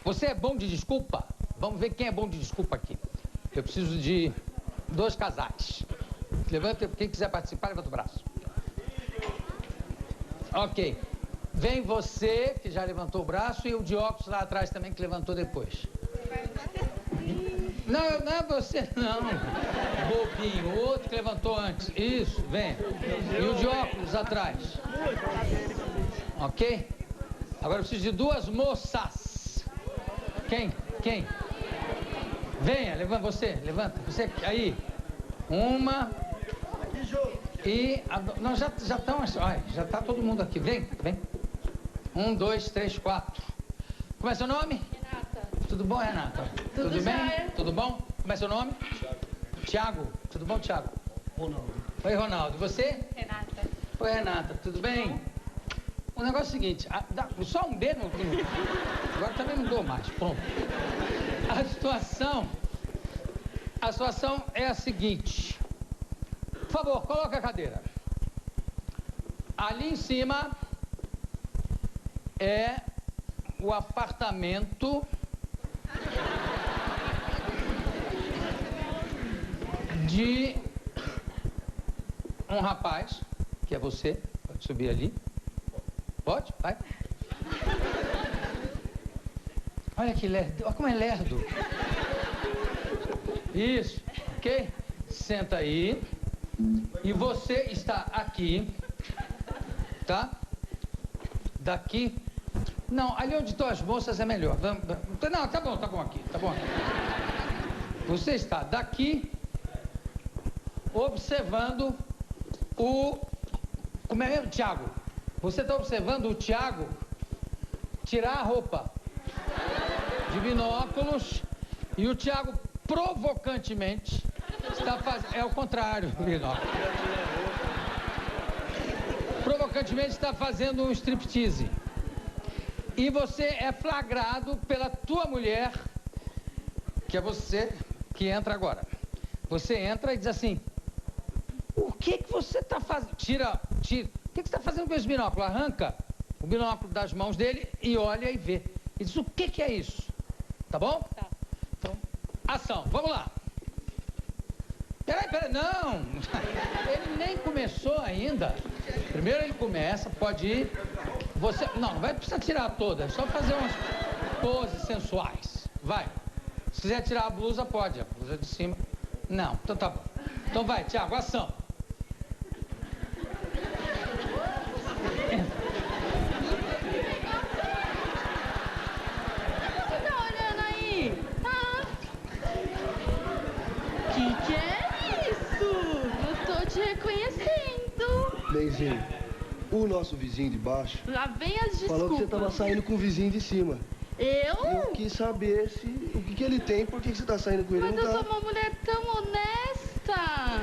Você é bom de desculpa? Vamos ver quem é bom de desculpa aqui. Eu preciso de 2 casais. Levanta, quem quiser participar, levanta o braço. Ok. Vem você, que já levantou o braço, e o de óculos lá atrás também, que levantou depois. Não, não é você, não. Bobinho, o outro que levantou antes. Isso, vem. E o de óculos atrás. Ok? Agora eu preciso de 2 moças. Quem? Quem? Venha, levanta você, levanta. Você aí. Uma. E. Não, já estão. Já está todo mundo aqui. Vem, vem. 1, 2, 3, 4. Como é seu nome? Renata. Tudo bom, Renata? Tudo bem? Tudo bom? Como é seu nome? Tiago. Tudo bom, Tiago? Ronaldo. Oi, Ronaldo. E você? Renata. Oi, Renata. Tudo bem? O negócio é o seguinte, só um dedo, agora também não dou mais, pronto. A situação é a seguinte, por favor, coloca a cadeira. Ali em cima é o apartamento de um rapaz, que é você, pode subir ali. Pode? Vai. Olha que lerdo. Olha como é lerdo. Isso. Ok? Senta aí. E você está aqui. Tá? Daqui. Não, ali onde estão as moças é melhor. Não, tá bom aqui. Tá bom aqui. Você está daqui observando o... Como é mesmo, Tiago? Você está observando o Tiago tirar a roupa de binóculos e o Tiago provocantemente está fazendo... É o contrário, binóculo. Provocantemente está fazendo um striptease. E você é flagrado pela tua mulher, que é você que entra agora. Você entra e diz assim, o que você está fazendo? Tira. O que você está fazendo com esse binóculo? Arranca o binóculo das mãos dele e olha e vê. E diz, o que é isso? Tá bom? Tá. Então, ação. Vamos lá. Peraí, não. Ele nem começou ainda. Primeiro ele começa, pode ir. Você, não vai precisar tirar toda, é só fazer umas poses sensuais. Vai. Se quiser tirar a blusa, pode. A blusa de cima. Não, então tá bom. Então vai, Tiago, ação. Que é isso? Não tô te reconhecendo. Benzinho, o nosso vizinho de baixo Lá vem as desculpas. falou que você tava saindo com o vizinho de cima. Eu? Eu quis saber o que ele tem, por que você tá saindo com ele. Mas não eu tá... sou uma mulher tão honesta.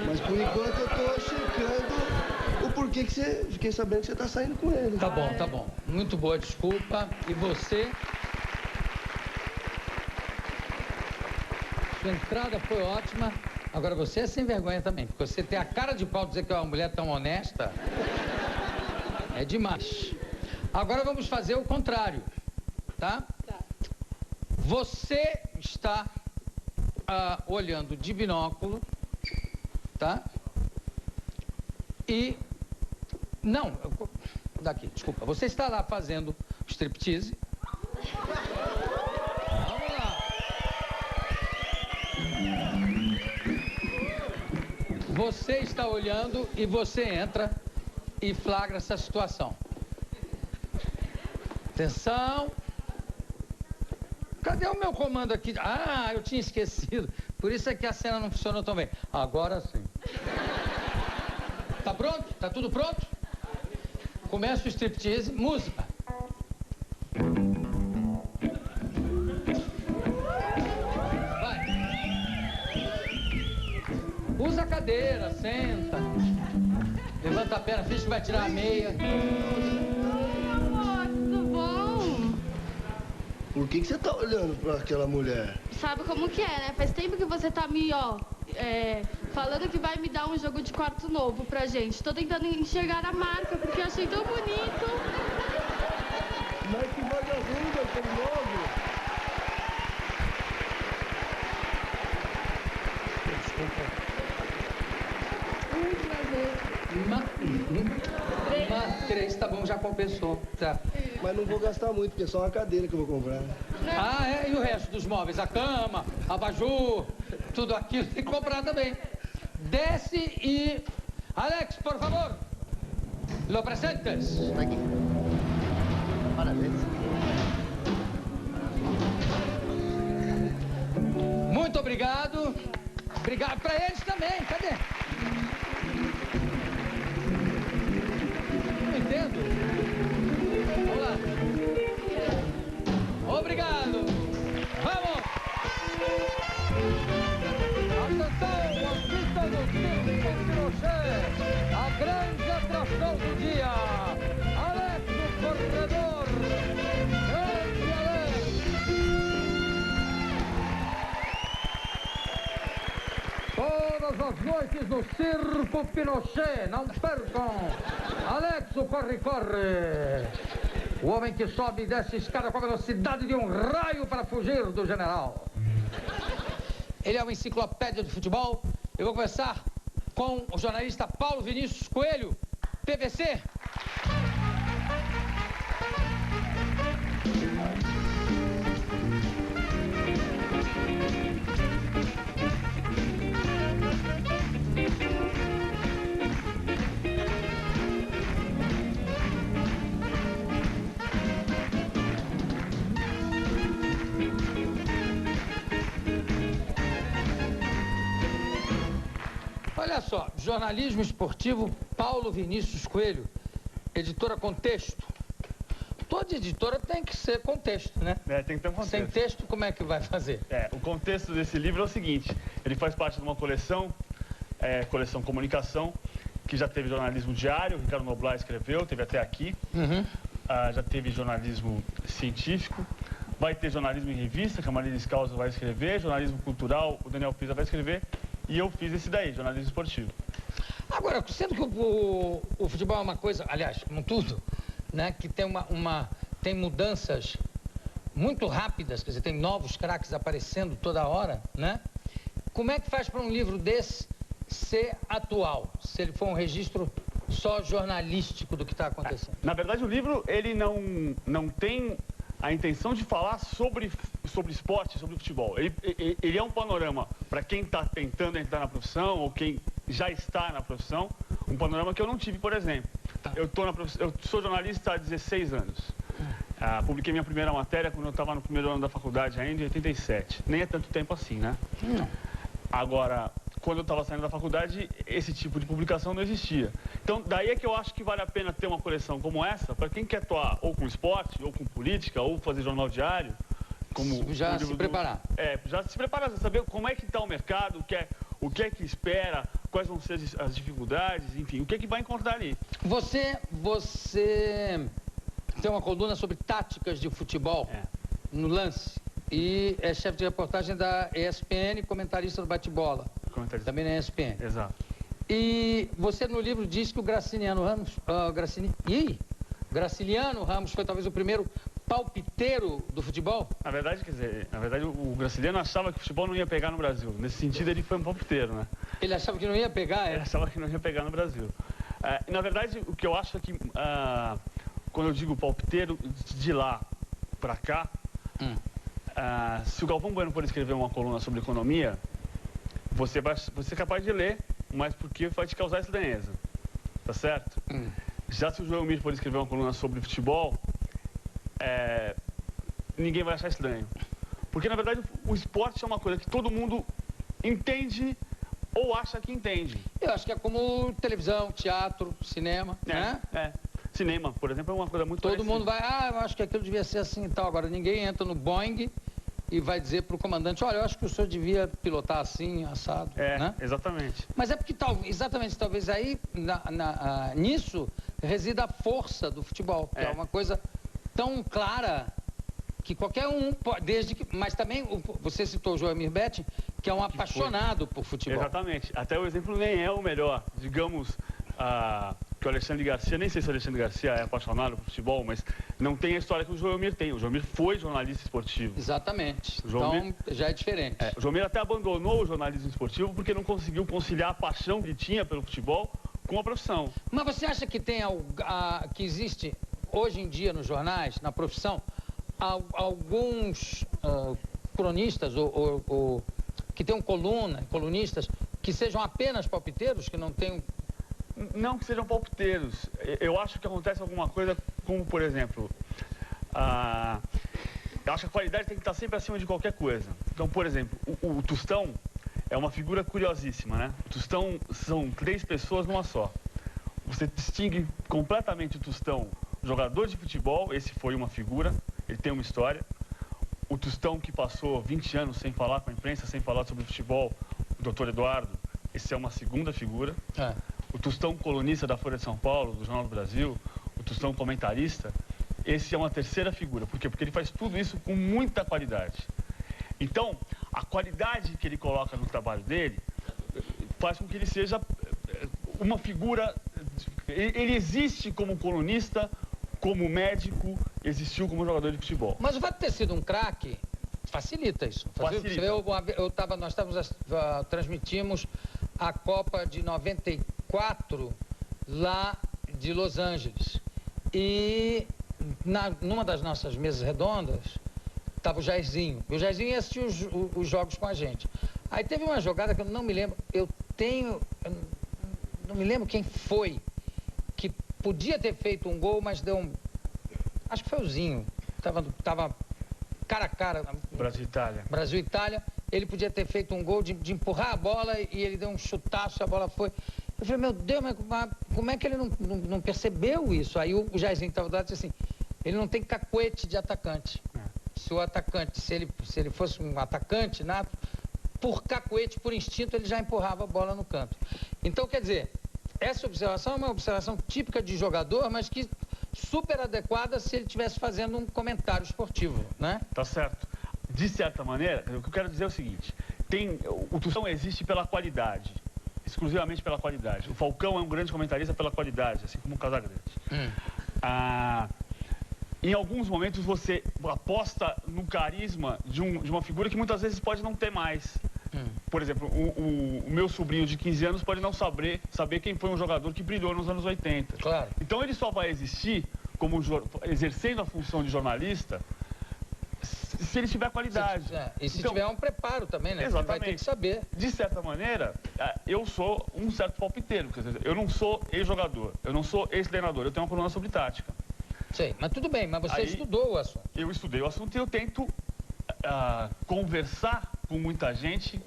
Mas por enquanto eu tô checando o porquê que você... Fiquei sabendo que você tá saindo com ele. Tá bom, tá bom. Muito boa desculpa. E você? Sua entrada foi ótima. Agora você é sem vergonha também, porque você tem a cara de pau de dizer que é uma mulher tão honesta. É demais. Agora vamos fazer o contrário, tá? Tá. Você está olhando de binóculo, tá? E... Não, daqui, desculpa. Você está lá fazendo striptease. Vamos lá. Você está olhando e você entra e flagra essa situação. Atenção. Cadê o meu comando aqui? Ah, eu tinha esquecido. Por isso é que a cena não funcionou tão bem. Agora sim. Tá pronto? Tá tudo pronto? Começa o striptease. Música. Vai. Usa a cadeira, senta. Levanta a perna, finge que vai tirar a meia. Oi, amor, tudo bom? Por que você tá olhando pra aquela mulher? Sabe como que é, né? Faz tempo que você tá me, falando que vai me dar um jogo de quarto novo pra gente. Tô tentando enxergar a marca, porque eu achei tão bonito. Mas que vagabundo aquele novo! Três, tá bom, já compensou. Tá. Mas não vou gastar muito, porque é só uma cadeira que eu vou comprar. Ah, é? E o resto dos móveis? A cama, abajur, tudo aquilo tem que comprar também. Desce e... Alex, por favor. Lo presentes. Tá aqui. Parabéns. Muito obrigado. Obrigado para eles também. Cadê? Não entendo. Vamos lá. Obrigado. Vamos. Atenção, artista do Circo Pinochet. A grande atração do dia. Alex, o corredor. Grande Alex. Todas as noites no Circo Pinochet, não percam! Alex, o corre-corre! O homem que sobe e desce escada com a velocidade de um raio para fugir do general. Ele é uma enciclopédia de futebol. Eu vou começar com o jornalista Paulo Vinícius Coelho, PVC. Olha só, jornalismo esportivo, Paulo Vinícius Coelho, editora Contexto. Toda editora tem que ser contexto, né? É, tem que ter um contexto. Sem texto, como é que vai fazer? O contexto desse livro é o seguinte, ele faz parte de uma coleção, coleção Comunicação, que já teve jornalismo diário, o Ricardo Noblar escreveu, teve até aqui. Já teve jornalismo científico, vai ter jornalismo em revista, que a Marina Scalzo vai escrever, jornalismo cultural, o Daniel Pisa vai escrever, e eu fiz esse daí, jornalismo esportivo. Agora, sendo que o futebol é uma coisa, aliás, como tudo, né, que tem tem mudanças muito rápidas, quer dizer, tem novos craques aparecendo toda hora, né? Como é que faz para um livro desse ser atual, se ele for um registro só jornalístico do que está acontecendo? Na verdade, o livro, ele não tem a intenção de falar sobre esporte, sobre futebol. Ele é um panorama para quem está tentando entrar na profissão ou quem já está na profissão, um panorama que eu não tive, por exemplo. Eu sou jornalista há 16 anos. Publiquei minha primeira matéria quando eu estava no primeiro ano da faculdade ainda, em 87. Nem é tanto tempo assim, né? Não. Agora, quando eu estava saindo da faculdade, esse tipo de publicação não existia. Então, daí é que eu acho que vale a pena ter uma coleção como essa, para quem quer atuar ou com esporte, ou com política, ou fazer jornal diário. Como já se preparar. Já se preparar, saber como é que está o mercado, o que é que espera, quais vão ser as dificuldades, enfim, o que é que vai encontrar ali. Você tem uma coluna sobre táticas de futebol no Lance e é chefe de reportagem da ESPN, comentarista do bate-bola, também na ESPN. Exato. E você no livro diz que o Graciliano Ramos foi talvez o primeiro palpiteiro do futebol? Na verdade, o Graciliano achava que o futebol não ia pegar no Brasil. Nesse sentido, ele foi um palpiteiro, né? Ele achava que não ia pegar, Ele achava que não ia pegar no Brasil. Na verdade, o que eu acho é que, quando eu digo palpiteiro, de lá para cá, se o Galvão Bueno for escrever uma coluna sobre economia, você vai ser capaz de ler, mas porque vai te causar estranheza, tá certo? Já se o João Mir for escrever uma coluna sobre futebol, ninguém vai achar estranho. Porque, na verdade, o esporte é uma coisa que todo mundo entende ou acha que entende. Eu acho que é como televisão, teatro, cinema, né? Cinema, por exemplo, é uma coisa muito Todo parecida. mundo vai, eu acho que aquilo devia ser assim e tal. Agora, ninguém entra no Boeing e vai dizer para o comandante, olha, eu acho que o senhor devia pilotar assim, assado, né? Exatamente. Mas é porque, talvez aí, nisso, resida a força do futebol, que é uma coisa tão clara que qualquer um pode, mas também, você citou o Joemir Betting, que é um apaixonado por futebol. Exatamente. Até o exemplo nem é o melhor. Digamos que o Alexandre Garcia, nem sei se o Alexandre Garcia é apaixonado por futebol, mas não tem a história que o Joemir tem. O Joemir foi jornalista esportivo. Exatamente. Então, já é diferente. O Joemir até abandonou o jornalismo esportivo porque não conseguiu conciliar a paixão que tinha pelo futebol com a profissão. Mas você acha que que existe hoje em dia nos jornais, na profissão, alguns cronistas ou que tenham colunistas, que sejam apenas palpiteiros, que não tenham... Não que sejam palpiteiros. Eu acho que acontece alguma coisa como, por exemplo, eu acho que a qualidade tem que estar sempre acima de qualquer coisa. Então, por exemplo, o Tostão é uma figura curiosíssima, né? O Tostão são 3 pessoas numa só. Você distingue completamente o Tostão, jogador de futebol, esse foi uma figura, ele tem uma história. O Tostão que passou 20 anos sem falar com a imprensa, sem falar sobre futebol, o Dr. Eduardo, esse é uma segunda figura. O Tostão colunista da Folha de São Paulo, do Jornal do Brasil, o Tostão comentarista, esse é uma terceira figura. Por quê? Porque ele faz tudo isso com muita qualidade. Então, a qualidade que ele coloca no trabalho dele faz com que ele seja uma figura... Ele existe como colunista, como médico, existiu como jogador de futebol. Mas o fato de ter sido um craque facilita isso. Facilita. Nós transmitimos a Copa de 94 lá de Los Angeles. E numa das nossas mesas redondas estava o Jairzinho. E o Jairzinho ia assistir os jogos com a gente. Aí teve uma jogada que eu não me lembro. Eu não me lembro quem foi que podia ter feito um gol, mas deu um... Acho que foi o Zinho. Tava cara a cara. Brasil e Itália. Brasil e Itália. Ele podia ter feito um gol de empurrar a bola e ele deu um chutaço e a bola foi. Eu falei, meu Deus, mas como é que ele não percebeu isso? Aí o Jairzinho que estava do lado disse assim, ele não tem cacuete de atacante. Se o atacante, se ele fosse um atacante nato, por cacuete, por instinto, ele já empurrava a bola no canto. Então, quer dizer, essa observação é uma observação típica de jogador, mas que super adequada se ele estivesse fazendo um comentário esportivo, né? Tá certo. De certa maneira, o que eu quero dizer é o seguinte, o Tostão existe pela qualidade, exclusivamente pela qualidade. O Falcão é um grande comentarista pela qualidade, assim como o Casagrande. Em alguns momentos você aposta no carisma de uma figura que muitas vezes pode não ter mais. Por exemplo, o meu sobrinho de 15 anos pode não saber quem foi um jogador que brilhou nos anos 80. Claro. Então ele só vai existir como exercendo a função de jornalista se ele tiver qualidade. E se tiver um preparo também, né? Exatamente. Ele vai ter que saber. De certa maneira, eu sou um certo palpiteiro. Quer dizer, eu não sou ex-jogador, eu não sou ex-treinador, eu tenho uma coluna sobre tática. Sei, mas tudo bem, mas você estudou o assunto. Eu estudei o assunto e eu tento conversar com muita gente,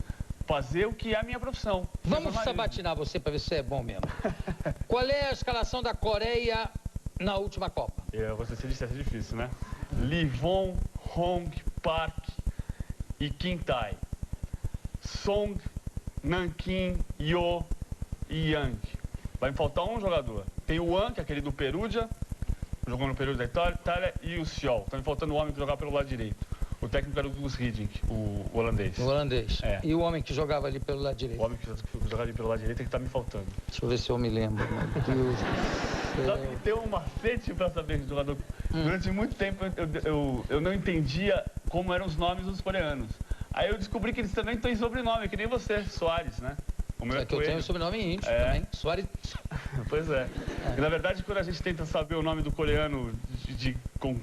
fazer o que é a minha profissão. Vamos sabatinar você para ver se é bom mesmo. Qual é a escalação da Coreia na última Copa? Você se disse, é difícil, né? Livon, Hong, Park e Kim Tae. Song, Nankin, Yo e Yang. Vai me faltar um jogador. Tem o An, que é aquele do Perugia, jogou no Perugia da Itália, e o Sciol. Tá me faltando o homem que jogava pelo lado direito. O técnico era o Gus Hiddink, o holandês. O holandês. É. E o homem que jogava ali pelo lado direito? O homem que jogava ali pelo lado direito é que tá me faltando. Deixa eu ver se eu me lembro. Meu Deus. Sabe que tem um macete pra saber que jogador... Durante muito tempo eu não entendia como eram os nomes dos coreanos. Aí eu descobri que eles também têm sobrenome, que nem você, Soares, né? O meu é que eu tenho sobrenome índio também. Soares. Pois é. E, na verdade, quando a gente tenta saber o nome do coreano com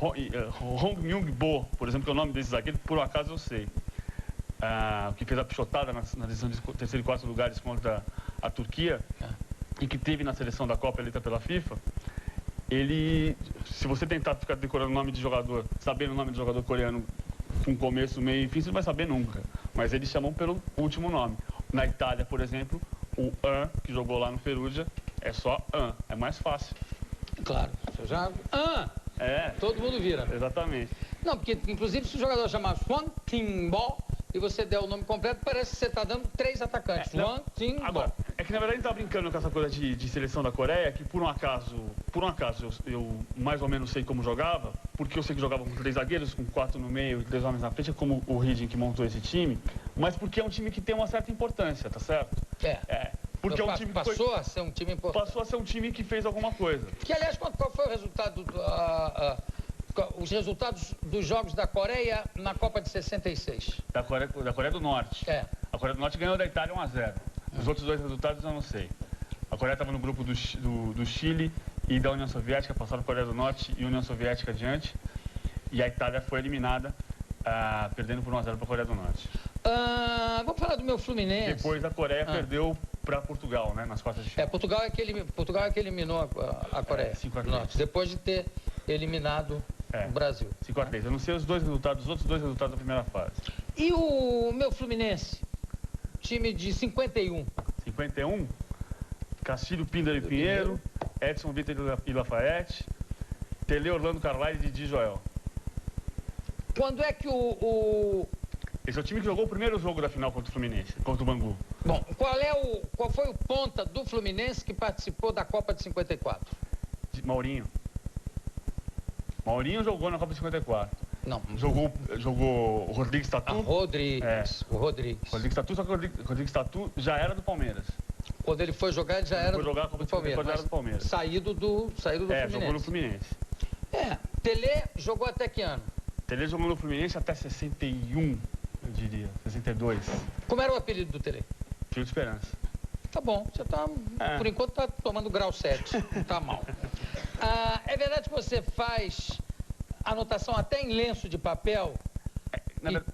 Hong Myung-bo, por exemplo, que é o nome desse zagueiro, por um acaso eu sei. Que fez a pichotada na decisão de terceiro e quarto lugares contra a Turquia, e que teve na seleção da Copa eleita pela FIFA. Ele, se você tentar ficar decorando o nome de jogador, sabendo o nome de jogador coreano com começo, meio e fim, você não vai saber nunca. Mas eles chamam pelo último nome. Na Itália, por exemplo, o An, que jogou lá no Perugia, é só An. É mais fácil. Claro. An! Todo mundo vira. Exatamente. Não, porque inclusive se o jogador chamar Swan Ting-bo e você der o nome completo, parece que você está dando 3 atacantes. Swan Ting-bo. Agora, é que na verdade a gente tá brincando com essa coisa de seleção da Coreia, que por um acaso eu mais ou menos sei como jogava, porque eu sei que jogava com 3 zagueiros, com 4 no meio e 3 homens na frente, como o Hiddink que montou esse time, mas porque é um time que tem uma certa importância, tá certo? Porque é um time passou a ser um time importante. Passou a ser um time que fez alguma coisa. Que, aliás, qual foi o resultado, os resultados dos jogos da Coreia na Copa de 66? Da Coreia do Norte. A Coreia do Norte ganhou da Itália 1-0. Os outros 2 resultados eu não sei. A Coreia estava no grupo do Chile e da União Soviética, passaram Coreia do Norte e União Soviética adiante. E a Itália foi eliminada, perdendo por 1-0 para a Coreia do Norte. Vamos falar do meu Fluminense. Depois a Coreia perdeu para Portugal, né, nas quartas de final. Portugal é que eliminou a Coreia 5-3. do Norte, depois de ter eliminado o Brasil. 5-3. Eu não sei os outros dois resultados da primeira fase. E o meu Fluminense? Time de 51. 51, Castilho, Píndaro e Pinheiro, Edson, Vitor e Lafayette, Tele, Orlando, Carlyle e Didi Joel. Quando é que Esse é o time que jogou o primeiro jogo da final contra o Fluminense, contra o Bangu. Bom, qual foi o ponta do Fluminense que participou da Copa de 54? Maurinho. Maurinho jogou na Copa de 54. Não. Jogou o Rodrigues Tatu. Rodrigues. O Rodrigues. Rodrigues Tatu, só que o Rodrigues Tatu já era do Palmeiras. Quando ele foi jogar, ele já era do Palmeiras. Já era do Palmeiras. Saído do Fluminense. Jogou no Fluminense. Tele jogou até que ano? Tele jogou no Fluminense até 61, eu diria. 62. Como era o apelido do Tele? Filho de Esperança. Tá bom, você tá, por enquanto, tá tomando grau 7. Não tá mal. É verdade que você faz anotação até em lenço de papel?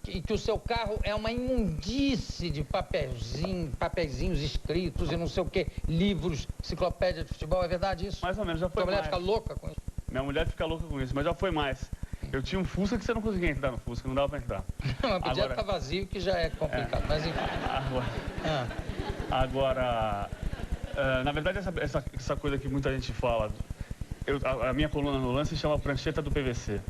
E que o seu carro é uma imundície de papeizinhos escritos e não sei o que, livros, enciclopédia de futebol, é verdade isso? Mais ou menos, já foi mais. Sua mulher fica louca com isso? Minha mulher fica louca com isso, mas já foi mais. Eu tinha um Fusca que você não conseguia entrar no Fusca, não dava pra entrar. Não, podia estar vazio, que já é complicado, mas enfim. Agora, na verdade, essa coisa que muita gente fala, a minha coluna no Lance chama Prancheta do PVC.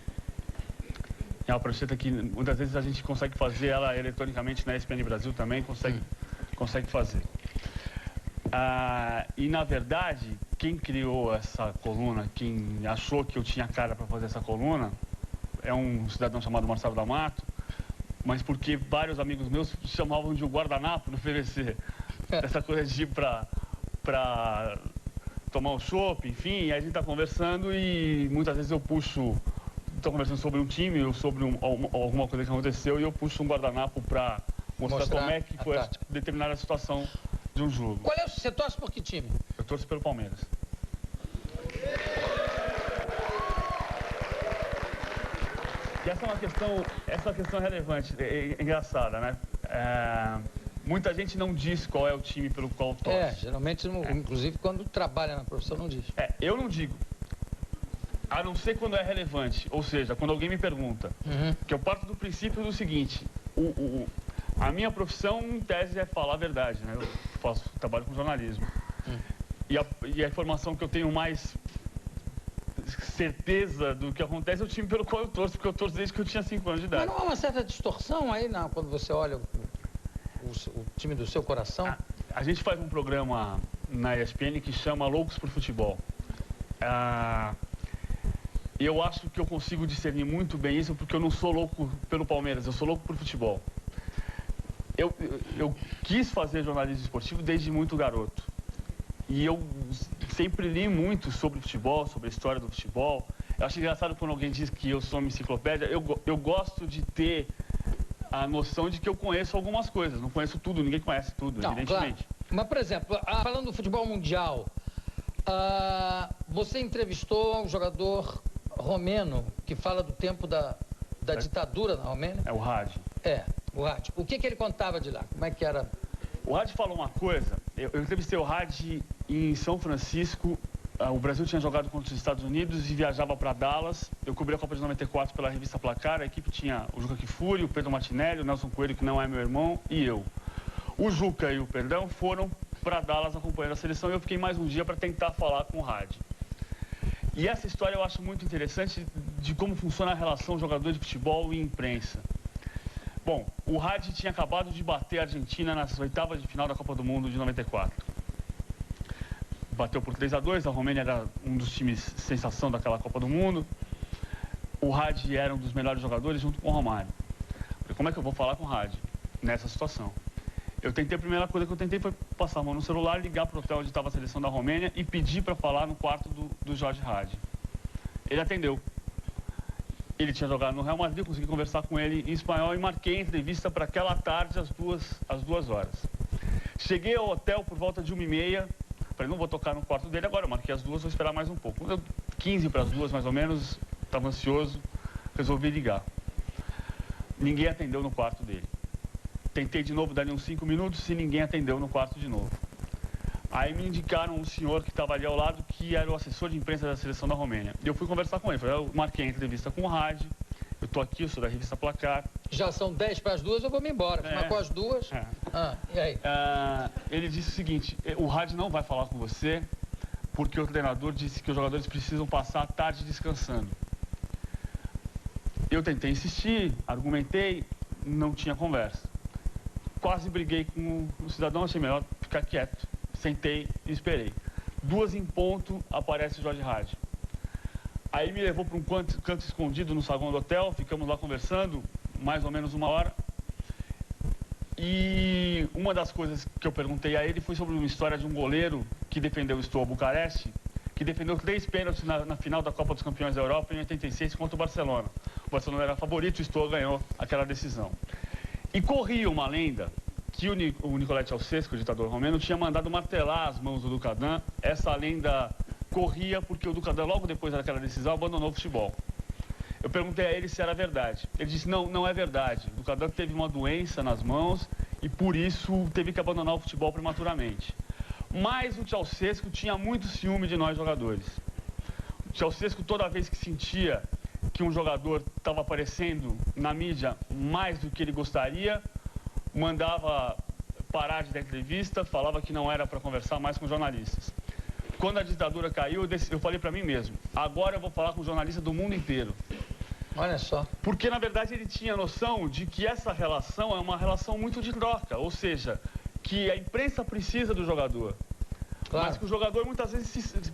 É uma prancheta que muitas vezes a gente consegue fazer ela eletronicamente na ESPN Brasil também, consegue fazer. E na verdade, quem criou essa coluna, quem achou que eu tinha cara para fazer essa coluna, é um cidadão chamado Marcelo D'Amato, mas porque vários amigos meus chamavam de o guardanapo do PVC. Essa coisa de ir pra tomar um chopp, enfim, e a gente tá conversando e muitas vezes eu puxo, tô conversando sobre um time ou sobre alguma coisa que aconteceu e eu puxo um guardanapo para mostrar como é que foi a determinada situação de um jogo. Você torce por que time? Eu torço pelo Palmeiras. E essa é uma questão relevante, engraçada, né? Muita gente não diz qual é o time pelo qual torce. Geralmente, inclusive quando trabalha na profissão, não diz. Eu não digo. A não ser quando é relevante. Ou seja, quando alguém me pergunta. Que eu parto do princípio do seguinte. A minha profissão, em tese, é falar a verdade, né? Eu trabalho com jornalismo. E a informação que eu tenho mais certeza do que acontece é o time pelo qual eu torço, porque eu torço desde que eu tinha 5 anos de idade. Mas não há uma certa distorção aí, não, quando você olha o time do seu coração? A gente faz um programa na ESPN que chama Loucos por Futebol. Eu acho que eu consigo discernir muito bem isso, porque eu não sou louco pelo Palmeiras, eu sou louco por futebol. Eu quis fazer jornalismo esportivo desde muito garoto. E eu sempre li muito sobre futebol, sobre a história do futebol. Eu acho engraçado quando alguém diz que eu sou uma enciclopédia. Eu gosto de ter a noção de que eu conheço algumas coisas. Não conheço tudo, ninguém conhece tudo, não, evidentemente. Claro. Mas, por exemplo, falando do futebol mundial, você entrevistou um jogador romeno que fala do tempo da ditadura na Romênia? É o Hadi. O Hadi. O que ele contava de lá? Como é que era? O Hadi falou uma coisa. Eu entrevistei o Hadi em São Francisco. O Brasil tinha jogado contra os Estados Unidos e viajava para Dallas. Eu cobri a Copa de 94 pela revista Placar. A equipe tinha o Juca Kfouri, o Pedro Martinelli, o Nelson Coelho, que não é meu irmão, e eu. O Juca e o Perdão foram para Dallas acompanhando a seleção e eu fiquei mais um dia para tentar falar com o Hadi. E essa história eu acho muito interessante de como funciona a relação jogador de futebol e imprensa. Bom, o Hadi tinha acabado de bater a Argentina nas oitavas de final da Copa do Mundo de 94. Bateu por 3-2, a Romênia era um dos times sensação daquela Copa do Mundo. O Hadi era um dos melhores jogadores junto com o Romário. Falei, como é que eu vou falar com o Hadi nessa situação? A primeira coisa que eu tentei foi passar a mão no celular, ligar para o hotel onde estava a seleção da Romênia e pedir para falar no quarto do Jorge Hadi. Ele atendeu. Ele tinha jogado no Real Madrid, eu consegui conversar com ele em espanhol e marquei a entrevista para aquela tarde às 2 horas. Cheguei ao hotel por volta de 1h30, Falei, não vou tocar no quarto dele agora, eu marquei as 2, vou esperar mais um pouco. Quando 15 para as 2, mais ou menos, estava ansioso, resolvi ligar. Ninguém atendeu no quarto dele. Tentei de novo, dali uns 5 minutos, e ninguém atendeu no quarto de novo. Aí me indicaram um senhor que estava ali ao lado, que era o assessor de imprensa da seleção da Romênia. E eu fui conversar com ele. Falei, eu marquei a entrevista com o Rádio, eu estou aqui, eu sou da revista Placar. Já são 10 para as 2, eu vou me embora. Marcou as 2. E aí? Ele disse o seguinte, o Rádio não vai falar com você, porque o treinador disse que os jogadores precisam passar a tarde descansando. Eu tentei insistir, argumentei, não tinha conversa. Quase briguei com o cidadão, achei melhor ficar quieto. Sentei e esperei. 2 em ponto, aparece o Jorge Hagi. Aí me levou para um canto escondido no saguão do hotel, ficamos lá conversando, mais ou menos 1 hora. E uma das coisas que eu perguntei a ele foi sobre uma história de um goleiro que defendeu o Steaua Bucareste, que defendeu 3 pênaltis na final da Copa dos Campeões da Europa em 86 contra o Barcelona. O Barcelona era favorito, o Steaua ganhou aquela decisão. E corria uma lenda que o Nicolae Ceausescu, o ditador romeno, tinha mandado martelar as mãos do Ducadan. Essa lenda corria porque o Ducadan, logo depois daquela decisão, abandonou o futebol. Eu perguntei a ele se era verdade. Ele disse, não, não é verdade. O Ducadan teve uma doença nas mãos e, por isso, teve que abandonar o futebol prematuramente. Mas o Ceausescu tinha muito ciúme de nós jogadores. O Ceausescu, toda vez que sentia que um jogador estava aparecendo na mídia mais do que ele gostaria, mandava parar de dar entrevista, falava que não era para conversar mais com jornalistas. Quando a ditadura caiu, eu falei para mim mesmo, agora eu vou falar com jornalistas do mundo inteiro. Olha só. Porque, na verdade, ele tinha noção de que essa relação é uma relação muito de troca, ou seja, que a imprensa precisa do jogador. Claro. Mas que o jogador muitas vezes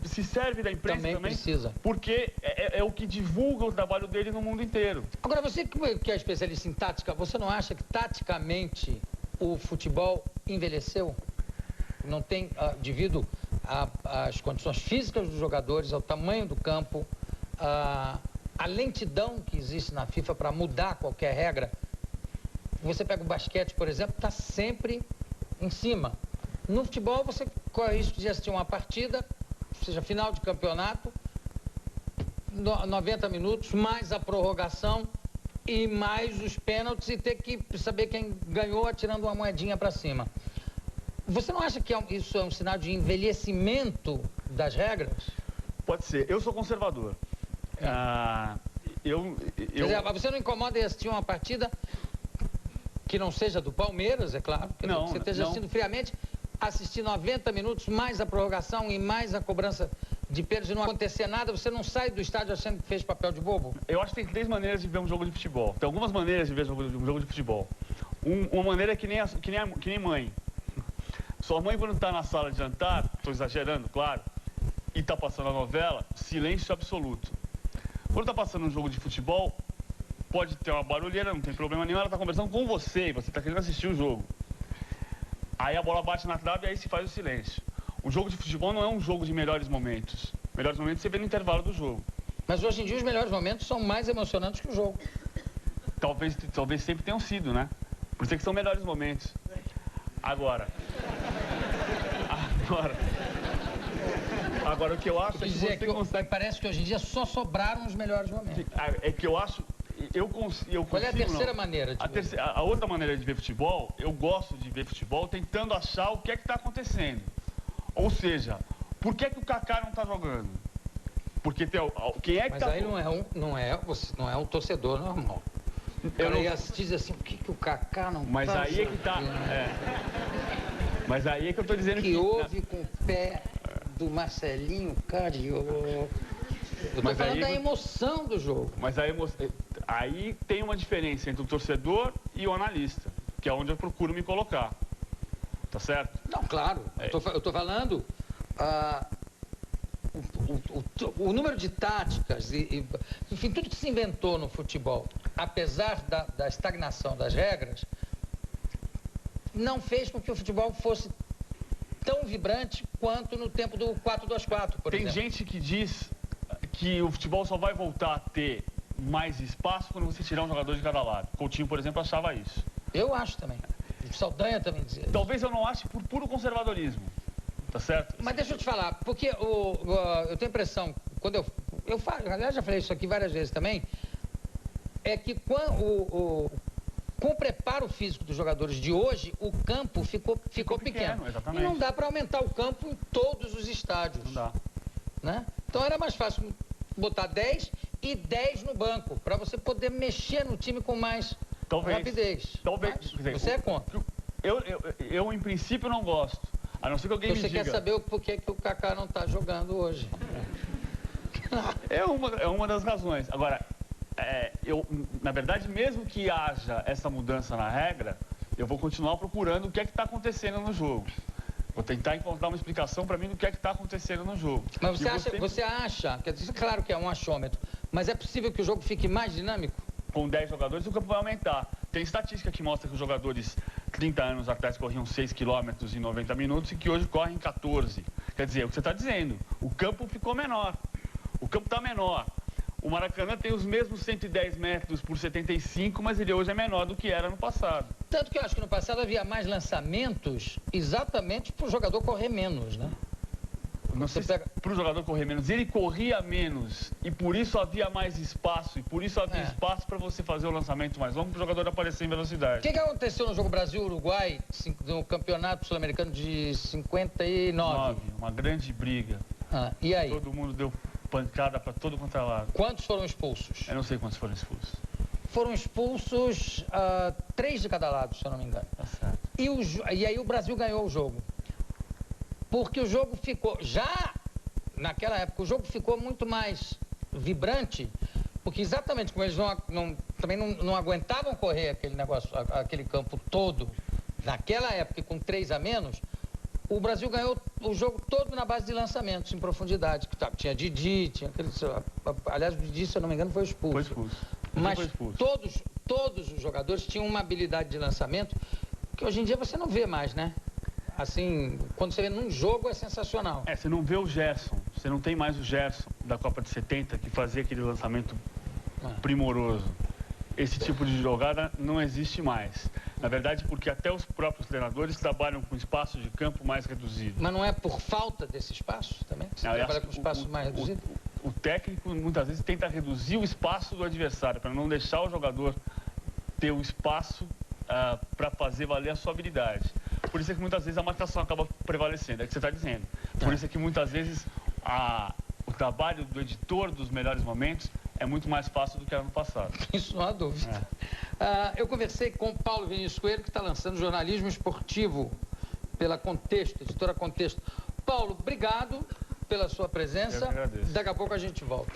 se serve da imprensa também precisa. Porque é o que divulga o trabalho dele no mundo inteiro. Agora, você que é especialista em tática, você não acha que taticamente o futebol envelheceu? Não tem, devido às condições físicas dos jogadores, ao tamanho do campo, a lentidão que existe na FIFA para mudar qualquer regra. Você pega o basquete, por exemplo, está sempre em cima. No futebol, você corre o risco de assistir uma partida, seja final de campeonato, 90 minutos, mais a prorrogação e mais os pênaltis e ter que saber quem ganhou atirando uma moedinha para cima. Você não acha que isso é um sinal de envelhecimento das regras? Pode ser. Eu sou conservador. Você não incomoda em assistir uma partida que não seja do Palmeiras, é claro, que você esteja assistindo friamente, assistir 90 minutos, mais a prorrogação e mais a cobrança de pênalti, não acontecer nada, você não sai do estádio achando que fez papel de bobo? Eu acho que tem 3 maneiras de ver um jogo de futebol. Tem algumas maneiras de ver um jogo de futebol. Uma maneira é que nem mãe. Sua mãe, quando está na sala de jantar, estou exagerando, claro, e está passando a novela, silêncio absoluto. Quando está passando um jogo de futebol, pode ter uma barulheira, não tem problema nenhum, ela está conversando com você e você está querendo assistir o jogo. Aí a bola bate na trave e aí se faz o silêncio. O jogo de futebol não é um jogo de melhores momentos. Melhores momentos você vê no intervalo do jogo. Mas hoje em dia os melhores momentos são mais emocionantes que o jogo. Talvez sempre tenham sido, né? Por isso que são melhores momentos. Agora o que eu acho é que parece que hoje em dia só sobraram os melhores momentos. É que eu acho... Qual é a terceira maneira de ver? A outra maneira de ver futebol, eu gosto de ver futebol tentando achar o que é que está acontecendo. Ou seja, por que o Kaká não está jogando? Porque quem é que Mas aí não é um torcedor normal. O cara ia assistir e dizer assim, por que o Kaká não está jogando? Mas aí é que está... Mas aí é que eu estou dizendo que houve com o pé do Marcelinho Carioca. Eu tô falando da emoção do jogo. Mas aí tem uma diferença entre o torcedor e o analista, que é onde eu procuro me colocar. Tá certo? Não, claro. Eu tô falando... o número de táticas, enfim, tudo que se inventou no futebol, apesar da estagnação das regras, não fez com que o futebol fosse tão vibrante quanto no tempo do 4-2-4, por exemplo. Tem gente que diz que o futebol só vai voltar a ter mais espaço quando você tirar um jogador de cada lado. Coutinho, por exemplo, achava isso. Eu acho também. O Saldanha também dizia isso. Talvez eu não ache por puro conservadorismo. tá certo? Mas deixa eu te falar, porque eu tenho a impressão, quando eu falo, aliás, já falei isso aqui várias vezes também, é que com o preparo físico dos jogadores de hoje, o campo ficou pequeno. Exatamente. E não dá para aumentar o campo em todos os estádios. Não dá. Né? Então era mais fácil botar 10 e 10 no banco, para você poder mexer no time com mais rapidez. Talvez. Mas você é contra. Eu, em princípio, não gosto. A não ser que alguém me diga. Você quer saber o porquê que o Kaká não está jogando hoje. É uma das razões. Agora, na verdade, mesmo que haja essa mudança na regra, eu vou continuar procurando o que é que está acontecendo no jogo. Vou tentar encontrar uma explicação para mim do que é que está acontecendo no jogo. Mas você acha, quer dizer, claro que é um achômetro, mas é possível que o jogo fique mais dinâmico? Com 10 jogadores, o campo vai aumentar. Tem estatística que mostra que os jogadores 30 anos atrás corriam 6 km em 90 minutos e que hoje correm 14. Quer dizer, é o que você está dizendo, o campo ficou menor. O campo está menor. O Maracanã tem os mesmos 110 metros por 75, mas ele hoje é menor do que era no passado. Tanto que eu acho que no passado havia mais lançamentos exatamente para o jogador correr menos, né? Não sei se para o jogador correr menos. Ele corria menos e por isso havia mais espaço. E por isso havia espaço para você fazer o lançamento mais longo para o jogador aparecer em velocidade. O que aconteceu no jogo Brasil-Uruguai, no Campeonato Sul-Americano de 59? Uma grande briga. E aí? Todo mundo deu pancada para todo quanto é lado. Quantos foram expulsos? Eu não sei quantos foram expulsos. Foram expulsos 3 de cada lado, se eu não me engano. Tá certo. E aí o Brasil ganhou o jogo. Porque o jogo ficou, já naquela época, o jogo ficou muito mais vibrante, porque exatamente como eles também não aguentavam correr aquele negócio, aquele campo todo, naquela época, com 3 a menos, o Brasil ganhou o jogo todo na base de lançamentos em profundidade. Tinha Didi, tinha aquele... Aliás, o Didi, se eu não me engano, foi expulso. Foi expulso. Mas todos os jogadores tinham uma habilidade de lançamento que hoje em dia você não vê mais, né? Assim, quando você vê num jogo é sensacional. Você não vê o Gerson, você não tem mais o Gerson da Copa de 70 que fazia aquele lançamento primoroso. Esse tipo de jogada não existe mais. Na verdade, porque até os próprios treinadores trabalham com espaço de campo mais reduzido. Mas não é por falta desse espaço também? Você trabalha com espaço mais reduzido? O técnico, muitas vezes, tenta reduzir o espaço do adversário, para não deixar o jogador ter o espaço para fazer valer a sua habilidade. Por isso é que muitas vezes a marcação acaba prevalecendo, é o que você está dizendo. Por isso é que muitas vezes o trabalho do editor dos melhores momentos é muito mais fácil do que era no passado. Isso não há dúvida. Eu conversei com o Paulo Vinícius Coelho, que está lançando jornalismo esportivo pela Contexto, editora Contexto. Paulo, obrigado pela sua presença. Eu que agradeço. Daqui a pouco a gente volta.